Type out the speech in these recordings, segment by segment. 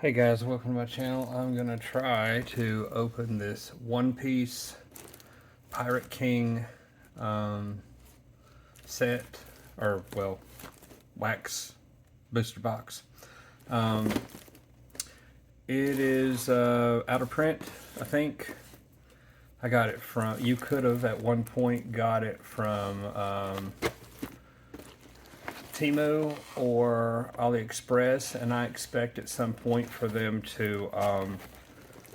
Hey guys, welcome to my channel. I'm gonna try to open this One Piece Pirate King set, or well, wax booster box. Um, it is out of print, I think. I got it from, you could have at one point got it from Temu or AliExpress, and I expect at some point for them to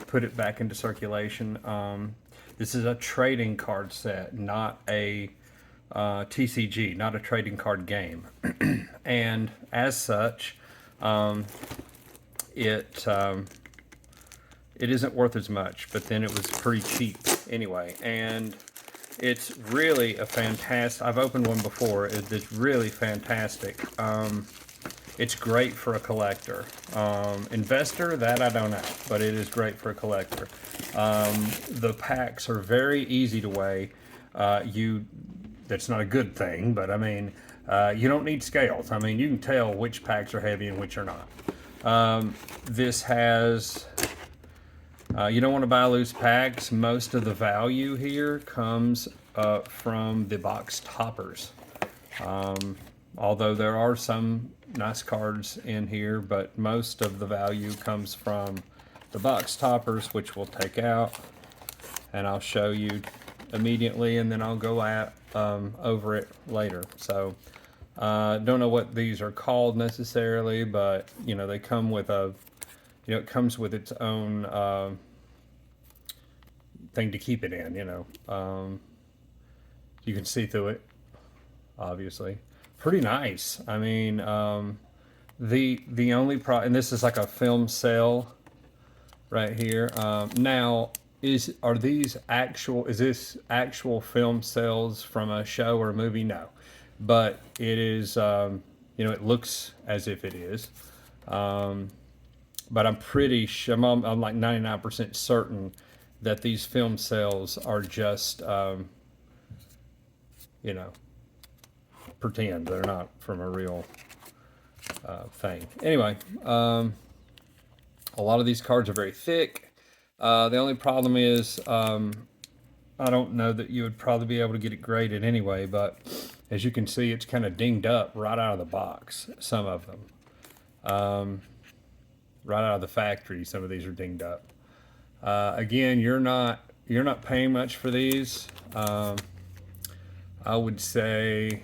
put it back into circulation. This is a trading card set, not a TCG, not a trading card game. And as such, it isn't worth as much, but then it was pretty cheap anyway. And it's really a fantastic, I've opened one before, it's really fantastic. It's great for a collector. Investor, that I don't know, but it is great for a collector. The packs are very easy to weigh. That's not a good thing, but I mean, you don't need scales. I mean, you can tell which packs are heavy and which are not. This has, you don't want to buy loose packs. Most of the value here comes from the box toppers. Although there are some nice cards in here, but most of the value comes from the box toppers, which we'll take out, and I'll show you immediately, and then I'll go over it later. So don't know what these are called necessarily, but you know, they come with a, you know, it comes with its own thing to keep it in, you know. You can see through it, obviously. Pretty nice. I mean, the only problem, and this is like a film sale right here. Now, is this actual film sales from a show or a movie? No, but it is. You know, it looks as if it is. But I'm pretty sure, I'm like 99% certain that these film sales are just, you know, pretend. They're not from a real thing. Anyway, a lot of these cards are very thick. The only problem is, I don't know that you would probably be able to get it graded anyway, but as you can see, it's kind of dinged up right out of the box, some of them. Right out of the factory, some of these are dinged up. Again, you're not paying much for these. I would say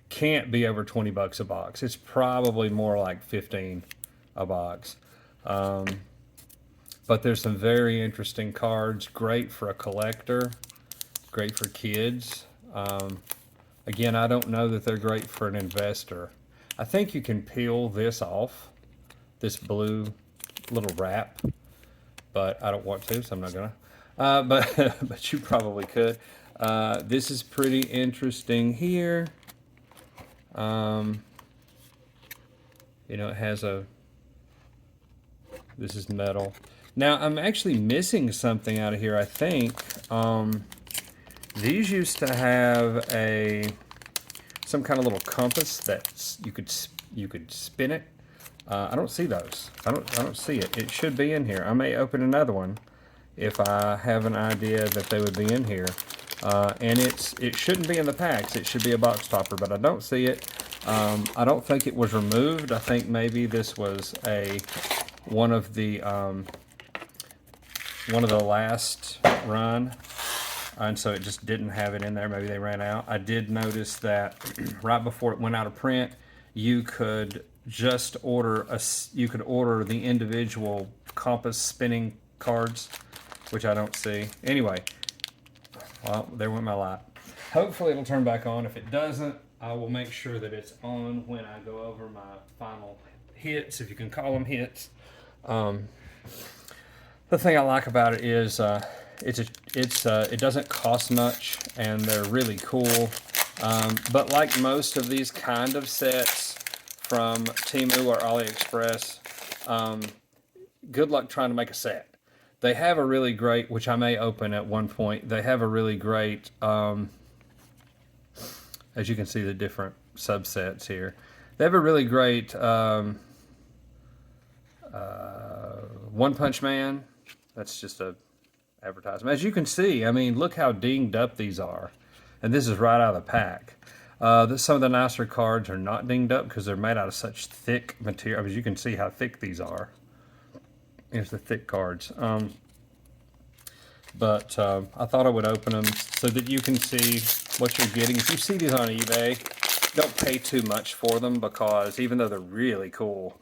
can't be over 20 bucks a box. It's probably more like 15 a box. But there's some very interesting cards, great for a collector, great for kids. Again, I don't know that they're great for an investor. I think you can peel this off, this blue little wrap, but I don't want to, so I'm not gonna. But you probably could. This is pretty interesting here. You know, it has this is metal. Now, I'm actually missing something out of here, I think. These used to have some kind of little compass that you could spin it. I don't see those. I don't see it. It should be in here. I may open another one if I have an idea that they would be in here. And it shouldn't be in the packs. It should be a box topper, but I don't see it. I don't think it was removed. I think maybe this was one of the last run, and so it just didn't have it in there. Maybe they ran out. I did notice that right before it went out of print, you could just order the individual compass spinning cards, which I don't see. Anyway, well, there went my light. Hopefully it'll turn back on. If it doesn't, I will make sure that it's on when I go over my final hits, if you can call them hits. The thing I like about it is it doesn't cost much, and they're really cool. But like most of these kind of sets from Temu or AliExpress, good luck trying to make a set. They have a really great, which I may open at one point, they have a really great, as you can see the different subsets here, They have a really great One Punch Man. That's just a advertisement. As you can see, I mean, look how dinged up these are. And this is right out of the pack. Some of the nicer cards are not dinged up because they're made out of such thick material. As you can see how thick these are. Here's the thick cards. But I thought I would open them so that you can see what you're getting. If you see these on eBay, don't pay too much for them because even though they're really cool,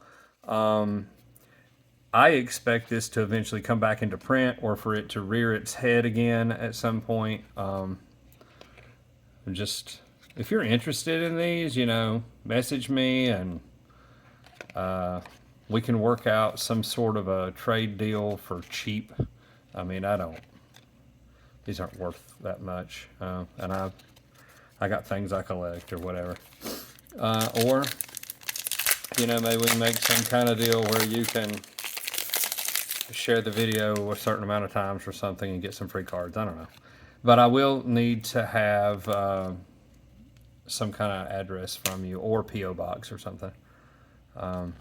I expect this to eventually come back into print or for it to rear its head again at some point. Just if you're interested in these, you know, message me and we can work out some sort of a trade deal for cheap. I mean, these aren't worth that much, and I got things I collect or whatever. Or, you know, maybe we can make some kind of deal where you can share the video a certain amount of times or something and get some free cards. I don't know. But I will need to have some kind of address from you or P.O. box or something. I'm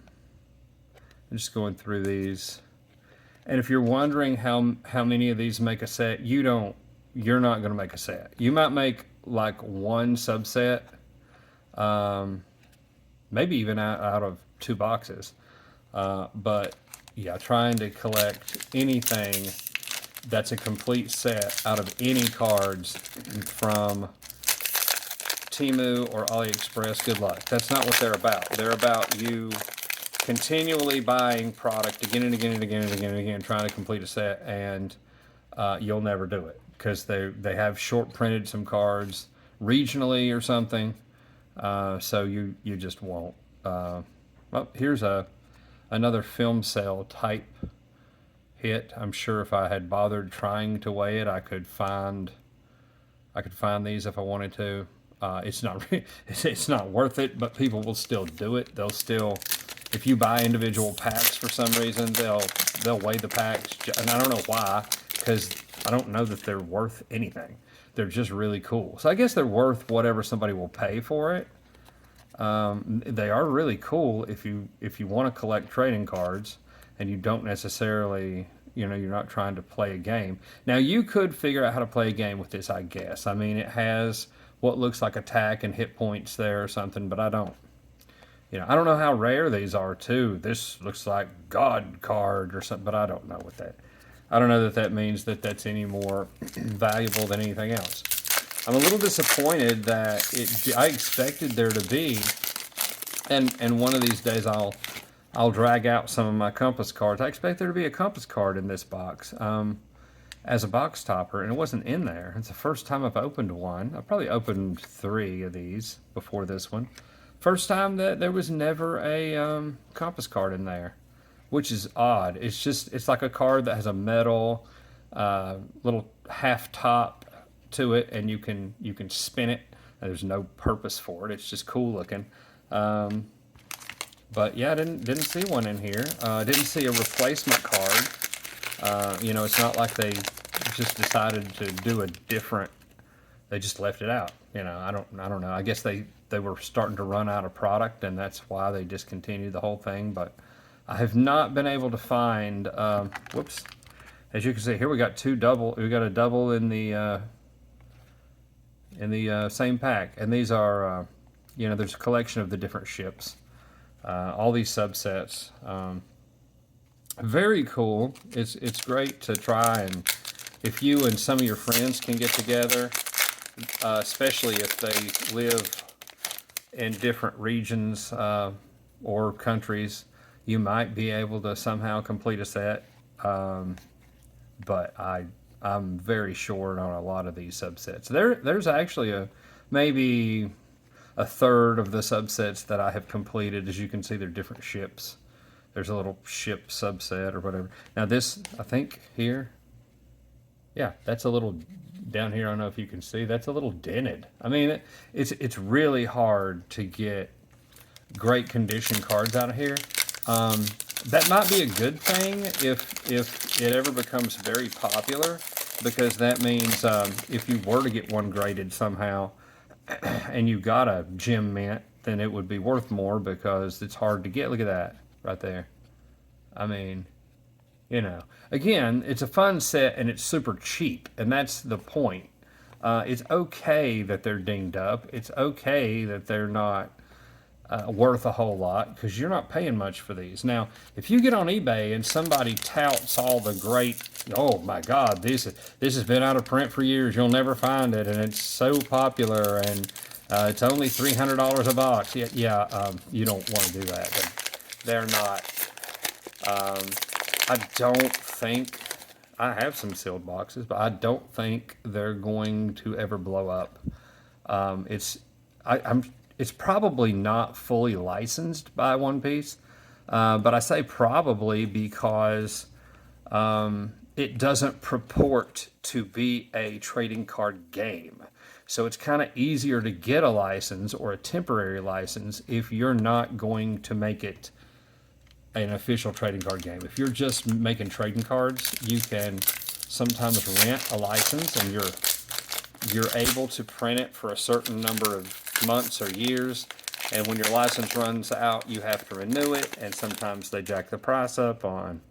just going through these. And if you're wondering how many of these make a set, you're not going to make a set. You might make like one subset, maybe even out of 2 boxes. But yeah, trying to collect anything that's a complete set out of any cards from Temu or AliExpress, good luck. That's not what they're about. They're about you continually buying product again and again and again and again and again, trying to complete a set, and you'll never do it because they have short printed some cards regionally or something, so you just won't. Well, here's another film sale type hit. I'm sure if I had bothered trying to weigh it, I could find these if I wanted to. It's not worth it, but people will still do it. They'll still, if you buy individual packs for some reason, they'll weigh the packs, and I don't know why, because I don't know that they're worth anything. They're just really cool. So I guess they're worth whatever somebody will pay for it. They are really cool if you want to collect trading cards and you don't necessarily, you know, you're not trying to play a game. Now you could figure out how to play a game with this, I guess. I mean, it has what looks like attack and hit points there or something, but I don't. You know, I don't know how rare these are too. This looks like God card or something, but I don't know what that. I don't know that means that that's any more valuable than anything else. I'm a little disappointed that I expected there to be, and one of these days I'll drag out some of my compass cards. I expect there to be a compass card in this box as a box topper, and it wasn't in there. It's the first time I've opened one. I've probably opened 3 of these before this one. First time that there was never a compass card in there, which is odd. It's like a card that has a metal little half top to it, and you can spin it. There's no purpose for it. It's just cool looking. But yeah, I didn't see one in here. Didn't see a replacement card. You know, it's not like they just decided to do a different. They just left it out. You know, I don't know. I guess they were starting to run out of product, and that's why they discontinued the whole thing. But I have not been able to find. Whoops. As you can see here, we got a double in the same pack, and these are, you know, there's a collection of the different ships, all these subsets. Very cool. It's great to try, and if you and some of your friends can get together, especially if they live in different regions or countries, you might be able to somehow complete a set. But I'm very short on a lot of these subsets. There's actually maybe a third of the subsets that I have completed. As you can see, they're different ships. There's a little ship subset or whatever. Now this, I think here, yeah, that's a little down here. I don't know if you can see. That's a little dented. I mean, it's really hard to get great condition cards out of here. That might be a good thing if it ever becomes very popular, because that means if you were to get one graded somehow and you got a gem mint, then it would be worth more because it's hard to get. Look at that right there. I mean, you know, again, it's a fun set and it's super cheap, and that's the point. It's okay that they're dinged up. It's okay that they're not worth a whole lot because you're not paying much for these. Now, if you get on eBay and somebody touts all the great, oh my God, this has been out of print for years, you'll never find it, and it's so popular, and it's only $300 a box. Yeah, you don't want to do that. They're not. I don't think. I have some sealed boxes, but I don't think they're going to ever blow up. It's probably not fully licensed by One Piece, but I say probably because it doesn't purport to be a trading card game. So it's kind of easier to get a license or a temporary license if you're not going to make it an official trading card game. If you're just making trading cards, you can sometimes rent a license, and you're able to print it for a certain number of months or years, and when your license runs out, you have to renew it, and sometimes they jack the price up on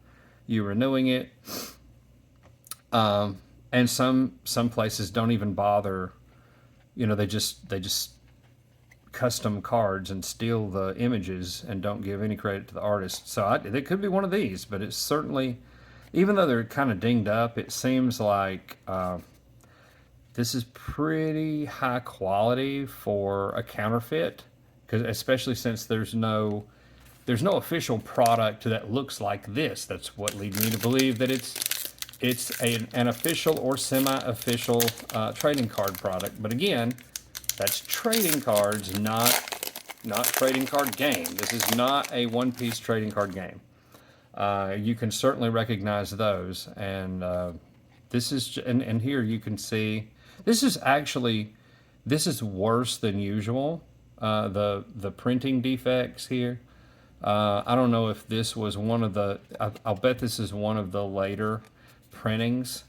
you renewing it. And some places don't even bother. You know, they just custom cards and steal the images and don't give any credit to the artist. So it could be one of these, but it's certainly, even though they're kind of dinged up, it seems like this is pretty high quality for a counterfeit, because especially since there's no official product that looks like this. That's what leads me to believe that it's an official or semi-official trading card product. But again, that's trading cards, not trading card game. This is not a One Piece trading card game. You can certainly recognize those, and this is, and here you can see, this is worse than usual. The printing defects here. I don't know if this was one of the. I'll bet this is one of the later printings,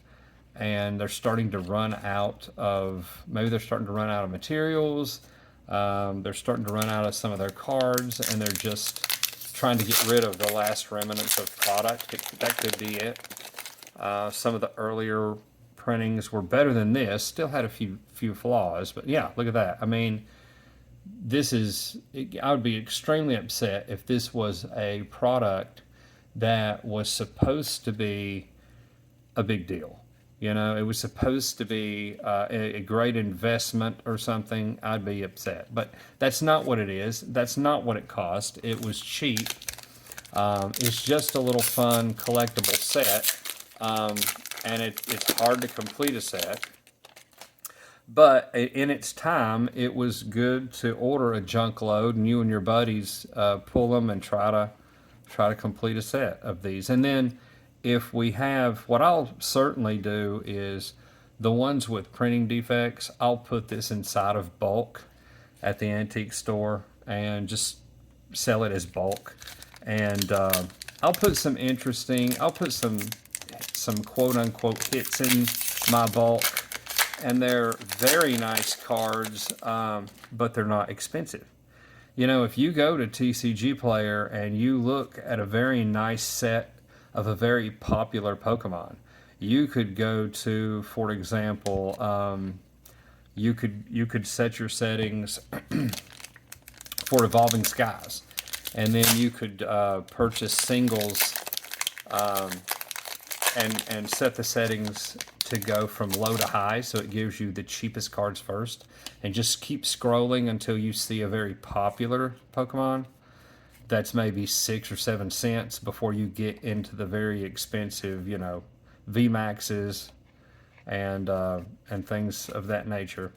and they're starting to run out of. Maybe they're starting to run out of materials. They're starting to run out of some of their cards, and they're just trying to get rid of the last remnants of product. That could be it. Some of the earlier printings were better than this. Still had a few flaws, but yeah, look at that. I mean, I would be extremely upset if this was a product that was supposed to be a big deal. You know, it was supposed to be a great investment or something. I'd be upset, but that's not what it is. That's not what it cost. It was cheap. It's just a little fun collectible set, and it's hard to complete a set. But in its time, it was good to order a junk load, and you and your buddies pull them and try to complete a set of these. And then, if we have, what I'll certainly do is the ones with printing defects, I'll put this inside of bulk at the antique store and just sell it as bulk. And I'll put some quote unquote hits in my bulk. And they're very nice cards, but they're not expensive. You know, if you go to TCG Player and you look at a very nice set of a very popular Pokemon, you could go to, for example, you could set your settings for Evolving Skies, and then you could purchase singles and set the settings to go from low to high, so it gives you the cheapest cards first, and just keep scrolling until you see a very popular Pokemon that's maybe 6 or 7 cents before you get into the very expensive, you know, VMAXs and things of that nature,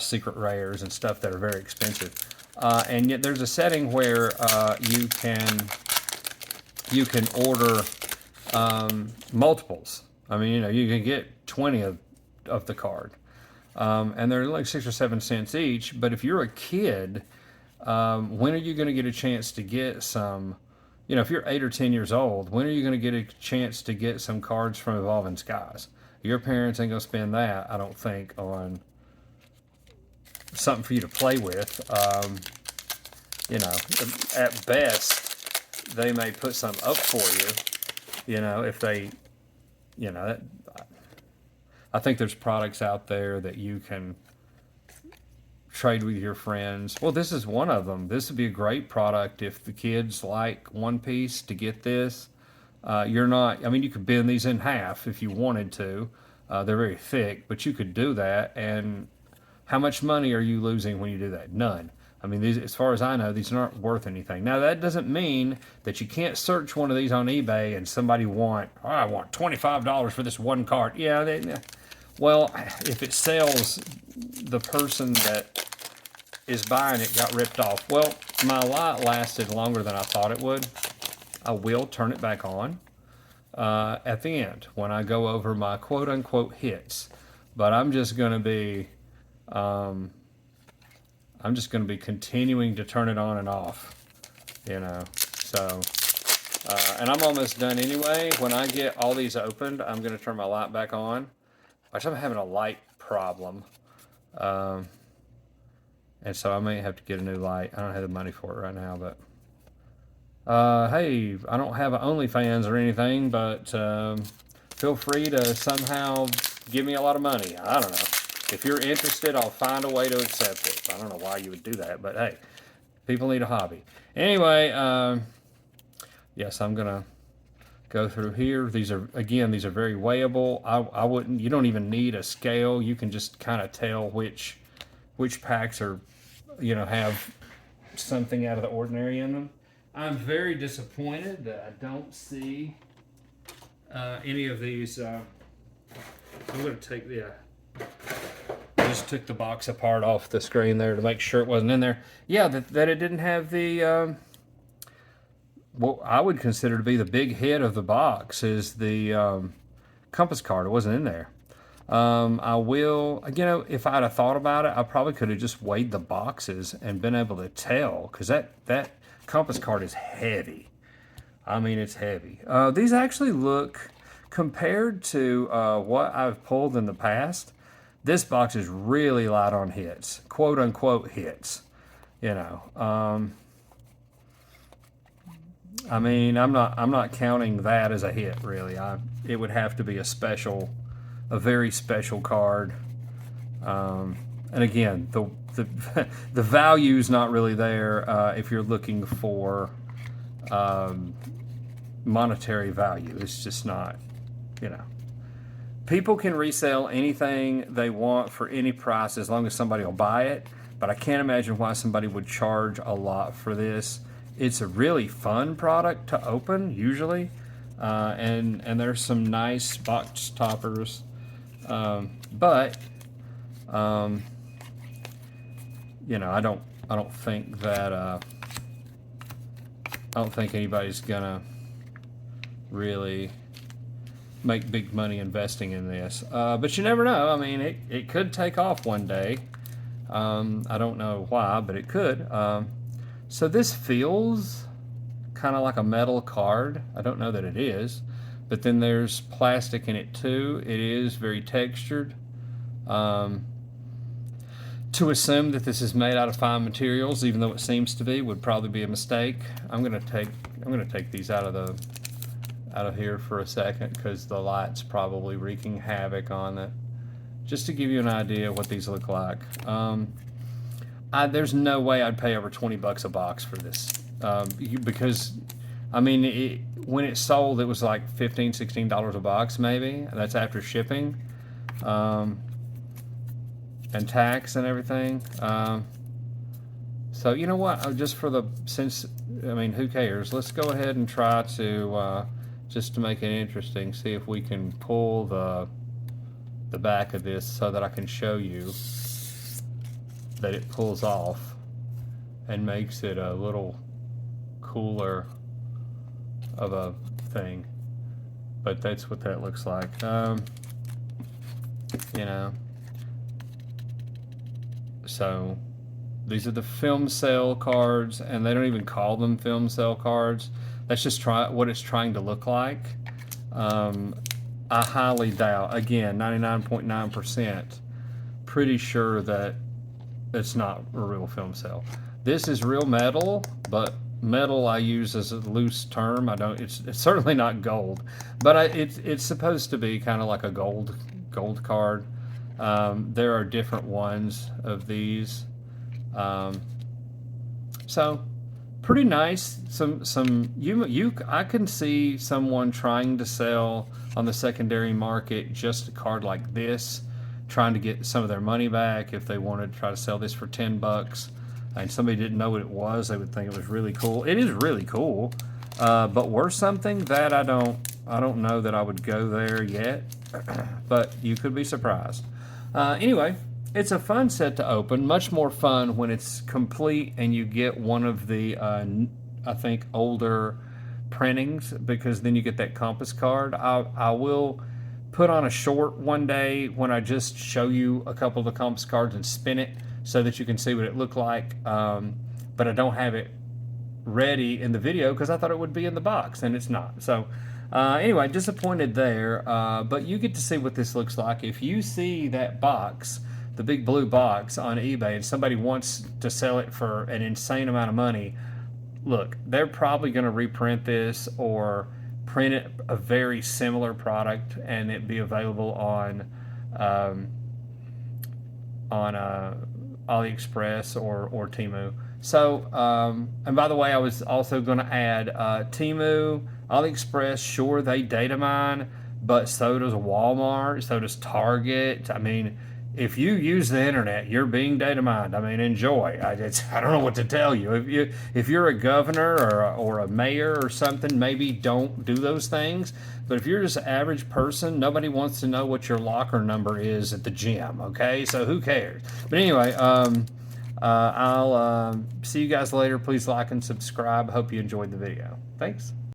secret rares and stuff that are very expensive. And yet there's a setting where you can order multiples. I mean, you know, you can get 20 of the card, and they're like 6 or 7 cents each. But if you're a kid, when are you going to get a chance to get some? You know, if you're 8 or 10 years old, when are you going to get a chance to get some cards from Evolving Skies? Your parents ain't going to spend that, I don't think, on something for you to play with. you know, at best, they may put some up for you, you know, if they, you know, I think there's products out there that you can trade with your friends. Well, this is one of them. This would be a great product if the kids like One Piece to get this. You're not, I mean, you could bend these in half if you wanted to. They're very thick, but you could do that. And how much money are you losing when you do that? None. I mean, these, as far as I know, these aren't worth anything. Now, that doesn't mean that you can't search one of these on eBay and somebody I want $25 for this one card. Yeah, well, if it sells, the person that is buying it got ripped off. Well, my light lasted longer than I thought it would. I will turn it back on at the end when I go over my quote-unquote hits. But I'm just going to be continuing to turn it on and off, you know. So, and I'm almost done anyway. When I get all these opened, I'm going to turn my light back on. Actually, I'm having a light problem. And so I may have to get a new light. I don't have the money for it right now, but hey, I don't have an OnlyFans or anything, but feel free to somehow give me a lot of money. I don't know. If you're interested, I'll find a way to accept it. I don't know why you would do that, but hey, people need a hobby. Anyway, yes, I'm gonna go through here. These are very weighable. I wouldn't. You don't even need a scale. You can just kind of tell which packs are, you know, have something out of the ordinary in them. I'm very disappointed that I don't see any of these. I'm going to take I just took the box apart off the screen there to make sure it wasn't in there. Yeah, that it didn't have the, what I would consider to be the big hit of the box is the compass card. It wasn't in there. I will, you know, if I'd have thought about it, I probably could have just weighed the boxes and been able to tell, because that compass card is heavy. I mean, it's heavy. These actually look, compared to what I've pulled in the past, this box is really light on hits, quote unquote hits, you know. I mean, I'm not counting that as a hit, really. It would have to be a very special card. And again, the value's not really there if you're looking for monetary value. It's just not, you know. People can resell anything they want for any price as long as somebody will buy it, but I can't imagine why somebody would charge a lot for this. It's a really fun product to open, usually, and there's some nice box toppers, but you know, I don't think that I don't think anybody's gonna really make big money investing in this, but you never know. I mean, it could take off one day. I don't know why, but it could. So this feels kind of like a metal card. I don't know that it is, but then there's plastic in it too. It is very textured. To assume that this is made out of fine materials, even though it seems to be, would probably be a mistake. I'm gonna take these out of here for a second because the light's probably wreaking havoc on it. Just to give you an idea of what these look like. There's no way I'd pay over 20 bucks a box for this, because I mean, when it sold, it was like $15, $16 a box, maybe. That's after shipping, and tax and everything. So you know what? I mean, who cares? Let's go ahead and try to just to make it interesting. See if we can pull the back of this so that I can show you that it pulls off and makes it a little cooler of a thing. But that's what that looks like. You know, so these are the film sale cards, and they don't even call them film sale cards. That's just what it's trying to look like. I highly doubt, again, 99.9%, pretty sure that it's not a real film sale. This is real metal, but metal I use as a loose term. I don't. It's certainly not gold, but it's supposed to be kind of like a gold card. There are different ones of these. Um, so pretty nice. Some you I can see someone trying to sell on the secondary market just a card like this, trying to get some of their money back if they wanted to try to sell this for $10 and somebody didn't know what it was, they would think it was really cool. It is really cool, but worth something that I don't know that I would go there yet, but you could be surprised. Anyway, it's a fun set to open. Much more fun when it's complete and you get one of the I think older printings, because then you get that compass card. I will put on a short one day when I just show you a couple of the compass cards and spin it so that you can see what it looked like. But I don't have it ready in the video because I thought it would be in the box, and it's not. So anyway, disappointed there, but you get to see what this looks like. If you see that box, the big blue box on eBay, and somebody wants to sell it for an insane amount of money, look, they're probably going to reprint this or print it a very similar product and it be available on AliExpress or Temu. So, and by the way, I was also going to add Temu, AliExpress. Sure, they data mine, but so does Walmart, so does Target. I mean, if you use the internet, you're being data mined. I mean, enjoy. I don't know what to tell you. If you're a governor or a mayor or something, maybe don't do those things. But if you're just an average person, nobody wants to know what your locker number is at the gym. Okay, so who cares? But anyway, I'll see you guys later. Please like and subscribe. Hope you enjoyed the video. Thanks.